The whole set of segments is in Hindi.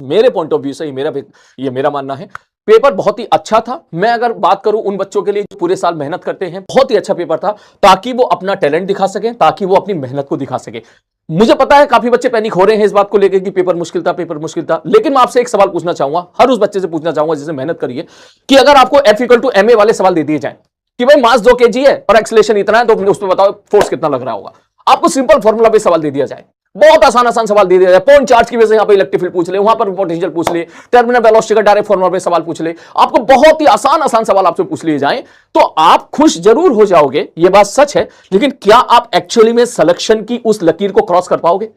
मेरे पॉइंट ऑफ व्यू से ये मेरा मानना है। पेपर बहुत ही अच्छा था। मैं अगर बात करूं उन बच्चों के लिए जो पूरे साल मेहनत करते हैं, बहुत ही अच्छा पेपर था, ताकि वो अपना टैलेंट दिखा सकें, ताकि वो अपनी मेहनत को दिखा सके। मुझे पता है काफी बच्चे पैनिक हो रहे हैं इस बात को लेकर कि पेपर मुश्किल था, पेपर मुश्किल था, लेकिन मैं आपसे एक सवाल पूछना चाहूंगा, हर उस बच्चे से पूछना चाहूंगा जिसे मेहनत करिए, कि अगर आपको F=ma वाले सवाल दे दिए जाए कि भाई मास 2 kg है और एक्सेलरेशन इतना है, तो उसमें बताओ फोर्स कितना लग रहा होगा। आपको सिंपल फॉर्मूला पे सवाल दे दिया जाए, बहुत आसान आसान सवाल दे दिया जाए, पॉइंट चार्ज की वजह से यहां पे इलेक्ट्रिक फील्ड पूछ ले, वहां पर पोटेंशियल पूछ ले, टर्मिनल वेलोसिटी का डायरेक्ट फॉर्मूला पे सवाल पूछ ले, आपको बहुत ही आसान आसान सवाल आपसे पूछ लिए जाएं, तो आप खुश जरूर हो जाओगे, ये बात सच है। लेकिन क्या आप एक्चुअली में सिलेक्शन की उस लकीर को क्रॉस कर पाओगे?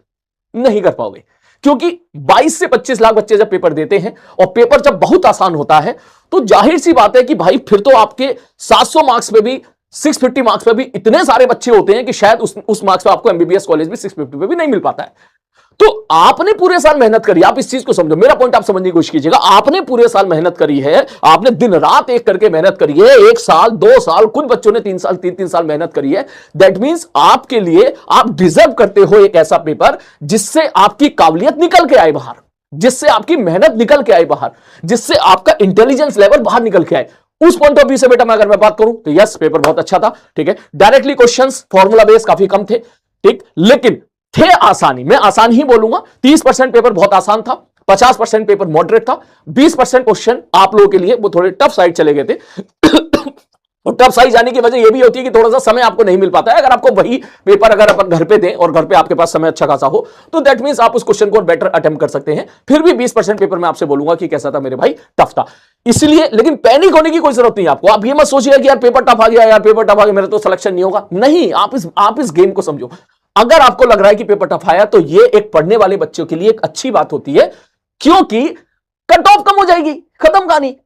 नहीं कर पाओगे, क्योंकि 22 से 25 लाख बच्चे जब पेपर देते हैं और पेपर जब बहुत आसान होता है, तो जाहिर सी बात है कि भाई फिर तो आपके 700 मार्क्स पे भी, 650 मार्क्स पे भी इतने सारे बच्चे होते हैं कि शायद उस मार्क्स पे आपको एमबीबीएस कॉलेज में 650 पे भी नहीं मिल पाता है। तो आपने पूरे साल मेहनत करी, आप इस चीज को समझो, मेरा पॉइंट आप समझने की कोशिश कीजिएगा। आपने पूरे साल मेहनत करी है, आपने दिन रात एक करके मेहनत करी है, 1 साल 2 साल, कुछ बच्चों ने 3 साल 3 साल मेहनत करी है। दैट मींस आपके लिए आप डिजर्व करते हो एक ऐसा पेपर जिससे आपकी काबिलियत निकल के आए बाहर, जिससे आपकी मेहनत निकल के आए बाहर, जिससे आपका इंटेलिजेंस लेवल बाहर निकल के आए। उस पॉइंट ऑफ व्यू से बेटा मैं अगर मैं बात करूं तो यस, पेपर बहुत अच्छा था, ठीक है। डायरेक्टली क्वेश्चंस फॉर्मूला बेस काफी कम थे, ठीक, लेकिन थे आसानी, मैं आसान ही बोलूंगा। 30% पेपर बहुत आसान था, 50% पेपर मॉडरेट था, 20% क्वेश्चन आप लोगों के लिए वो थोड़े टफ साइड चले गए थे। और टफ साइड जाने की वजह यह भी होती है कि थोड़ा सा समय आपको नहीं मिल पाता है। अगर आपको वही पेपर अगर अपन घर पे दें और घर पे आपके पास समय अच्छा खासा हो, तो दैट मींस आप उस क्वेश्चन को बेटर अटेम्प्ट कर सकते हैं। फिर भी 20% पेपर मैं आपसे बोलूंगा कि कैसा था मेरे भाई, टफ था। इसलिए लेकिन पैनिक होने की कोई जरूरत नहीं है आपको। आप ये मत सोचिए कि यार पेपर टफ आ गया, यार पेपर टफ आ गया, मेरा तो सिलेक्शन नहीं होगा। नहीं, आप इस गेम को समझो। अगर आपको लग रहा है कि पेपर टफ आया, तो ये एक पढ़ने वाले बच्चों के लिए एक अच्छी बात होती है, क्योंकि कट ऑफ कम हो जाएगी, खत्म कहानी।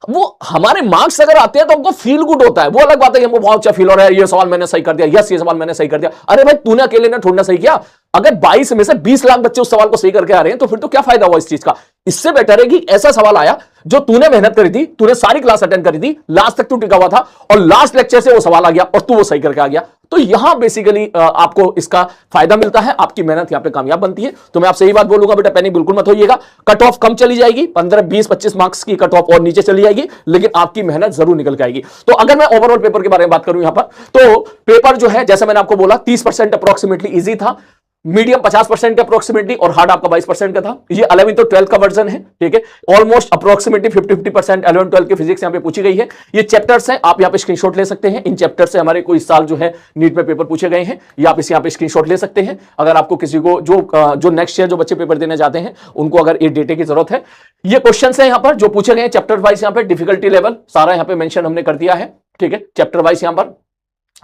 वो हमारे मार्क्स अगर आते हैं तो हमको फील गुड होता है, वो अलग बात है कि हमको बहुत अच्छा फील हो रहा है, ये सवाल मैंने सही कर दिया, यस ये सवाल मैंने सही कर दिया। अरे भाई तूने अकेले ने थोड़ा सही किया, अगर 22 में से 20 लाख बच्चे उस सवाल को सही करके आ रहे हैं, तो फिर तो क्या फायदा हुआ इस चीज का। इससे बेटर है कि ऐसा सवाल आया जो तूने मेहनत करी थी, तूने सारी क्लास अटेंड करी थी, लास्ट तक तू टिका हुआ था, और लास्ट लेक्चर से वो सवाल आ गया और तू वो सही करके आ गया। तो यहां बेसिकली आपको इसका फायदा मिलता है, आपकी मेहनत यहां पे कामयाब बनती है। तो मैं आपसे यही बात बोलूंगा, बेटा पैनिक बिल्कुल मत होइएगा। कट ऑफ कम चली जाएगी, 15 20 25 मार्क्स की कट ऑफ और नीचे चली जाएगी, लेकिन आपकी मेहनत जरूर निकल के आएगी। तो अगर मैं ओवरऑल पेपर के बारे में बात करूं यहां पर, तो पेपर जो है जैसा मैंने आपको बोला 30% अप्रोक्सीमेटली इजी था, मीडियम 50% अप्रोक्सीमेटली, और हार्ड आपका 22% का था। ये 11th और 12th का वर्जन है, ठीक है। ऑलमोस्ट अप्रोक्सीमेटली 50-50% 11 12 की फिजिक्स यहां पे पूछी गई है। ये चैप्टर्स हैं, आप यहां पे स्क्रीनशॉट ले सकते हैं। इन चैप्टर से हमारे कोई साल जो है नीट में पेपर पूछे गए हैं, या आप इस यहां पे स्क्रीनशॉट ले सकते हैं। अगर आपको किसी को जो नेक्स्ट ईयर जो बच्चे पेपर देने जाते हैं, उनको अगर ये डेटे की जरूरत है, ये क्वेश्चन है यहां पर जो पूछे गए हैं चैप्टर वाइज, यहां पे डिफिकल्टी लेवल सारा यहां पे मेंशन हमने कर दिया है, ठीक है। चैप्टर वाइज यहां पर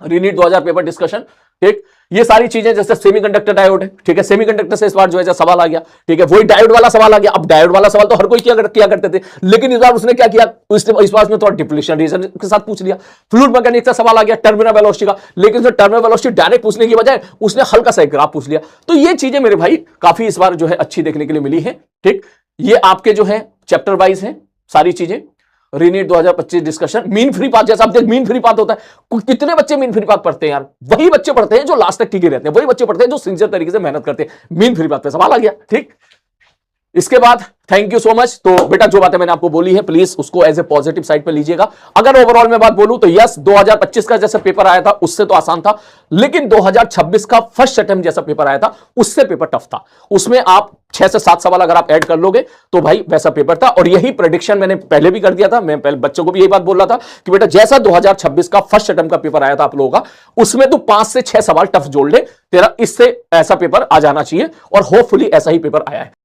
रीनीट 2000 पेपर डिस्कशन, ठीक, ये सारी चीजें, जैसे सेमीकंडक्टर डायोड है, ठीक है, सेमीकंडक्टर से इस बार जो है सवाल आ गया, ठीक है, वही डायोड वाला सवाल आ गया। अब डायोड वाला सवाल तो हर कोई किया करते थे, लेकिन इस बार उसने क्या किया, इस बार उसने थोड़ा डिप्लीशन रीजन के साथ पूछ लिया। फ्लूइड मैकेनिक्स का सवाल आ गया, टर्मिनल वेलोसिटी का, लेकिन उसने टर्मिनल वेलोसिटी डायरेक्ट पूछने की बजाय उसने हल्का सा ग्राफ पूछ लिया। तो ये चीजें मेरे भाई काफी इस बार जो है अच्छी देखने के लिए मिली है, ठीक। ये आपके जो है चैप्टर वाइज है सारी चीजें। रीनीट 2025 डिस्कशन, मीन फ्री पाथ, जैसा आप देख मीन फ्री पाथ होता है, कितने बच्चे मीन फ्री पाथ पढ़ते हैं यार? वही बच्चे पढ़ते हैं जो लास्ट तक टिके रहते हैं, वही बच्चे पढ़ते हैं जो सिंसियर तरीके से मेहनत करते हैं। मीन फ्री पाथ पे सवाल आ गया, ठीक। इसके बाद थैंक यू सो मच। तो बेटा जो बातें मैंने आपको बोली है, प्लीज उसको एज ए पॉजिटिव साइड पे लीजिएगा। अगर ओवरऑल में बात बोलूं तो यस, 2025 का जैसा पेपर आया था उससे तो आसान था, लेकिन 2026 का फर्स्ट अटेम्प्ट जैसा पेपर आया था उससे पेपर टफ था। उसमें आप 6 से 7 सवाल अगर आप ऐड कर लोगे तो भाई वैसा पेपर था। और यही प्रेडिक्शन मैंने पहले भी कर दिया था, मैं पहले बच्चों को भी यही बात बोल रहा था कि बेटा जैसा 2026 का फर्स्ट अटेम्प्ट का पेपर आया था आप लोगों का, उसमें तो 5 से 6 सवाल टफ जोड़ ले, तेरा इससे ऐसा पेपर आ जाना चाहिए, और होपफुली ऐसा ही पेपर आया है।